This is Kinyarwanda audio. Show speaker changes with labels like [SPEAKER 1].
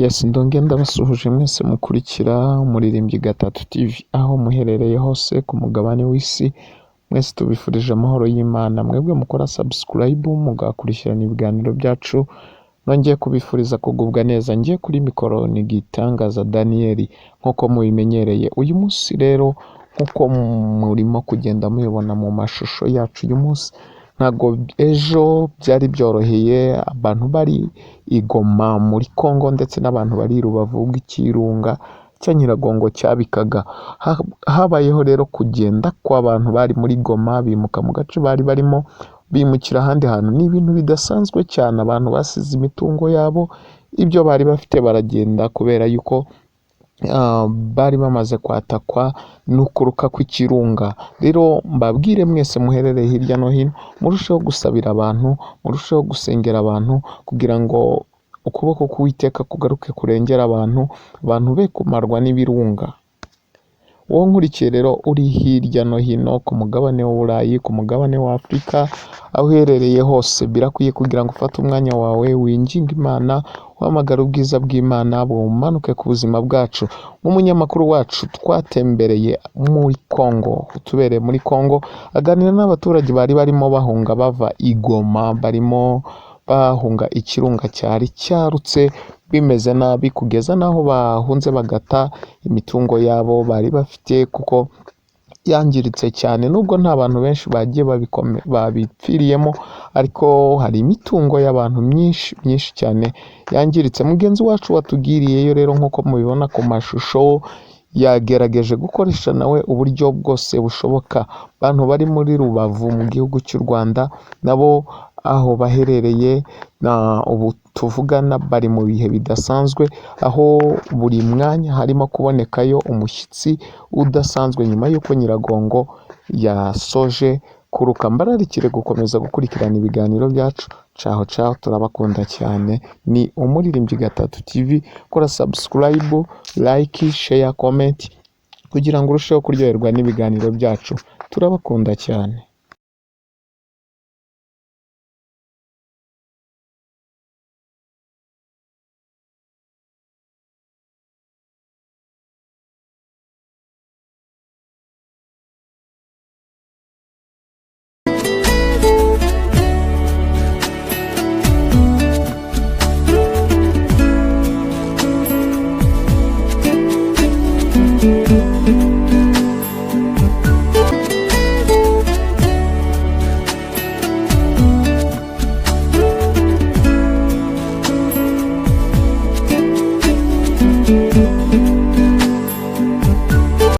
[SPEAKER 1] Yes, ndongera ndabasuhuje mwese mukurikira Umuririmbyi Gatatu TV aho muherereye hose ku mugabane w'isi. Mwese tubifurije amahoro y'Imana, mwebwe mukora subscribe mugakurikirana ibiganiro byacu, nongeye kubifuriza kugubwa neza. Ngiye kuri mikoro ni Gitangaza Daniel nk'uko mubimenyereye. Uyu munsi rero nk'uko murimo kugenda mubibona mu mashusho yacu, uyu munsi ntabwo ejo byari byoroheye abantu bari i Goma muri Congo ndetse n'abantu bari i Rubavu bw'ikirunga cya Nyiragongo cyabikaga. Habayeho rero kugenda kw'abantu bari muri Goma bimuka mu gace bari barimo bimukira ahandi hantu. Ni ibintu bidasanzwe cyane, abantu basize imitungo yabo, ibyo bari bafite baragenda kubera yuko bari bamaze kwatakwa n'ukuruka kw'ikirunga. Rero mbabwire mwese muherereye hirya no hino, murusheho gusabira abantu, murusheho gusengera abantu kugira ngo ukuboko k'Uwiteka kugaruke kurengera abantu be kumarwa n'ibirunga. Wowe nkurikiye rero uri hirya no hino ku mugabane w'Uburayi, ku mugabane wa Afurika, aho uherereye hose birakwiye kugira ngo ufate umwanya wawe winginge Imana, uhamagara ubwiza bw'Imana bumanuke ku buzima bwacu. Nk'umunyamakuru wacu twatembereye muri Congo, utubereye muri Congo, aganira n'abaturage bari barimo bahunga bava i Goma, barimo bahunga ikirunga cyari cyarutse bimeze nabi kugeza n'aho bahunze bagata imitungo yabo bari bafite kuko yangiritse cyane. Nubwo nta bantu benshi bagiye babipfiriyemo, ariko hari imitungo y'abantu myinshi cyane yangiritse. Mugenzi wacu watugiriyeyo rero nk'uko mubibona ku mashusho, yagerageje gukoresha nawe uburyo bwose bushoboka. Abantu bari muri Rubavu mu gihugu cy'u Rwanda nabo aho baherereye ubu tuvugana bari mu bihe bidasanzwe, aho buri mwanya harimo kubonekayo umushyitsi udasanzwe nyuma y'uko Nyiragongo yasoje kuruka. Mbararikire gukomeza gukurikirana ibiganiro byacu. Caho turabakunda cyane. Ni Umuririmbyi Gatatu TV, kora subscribe, like, share, comment kugira ngo urusheho kuryoherwa n'ibiganiro byacu. Turabakunda cyane.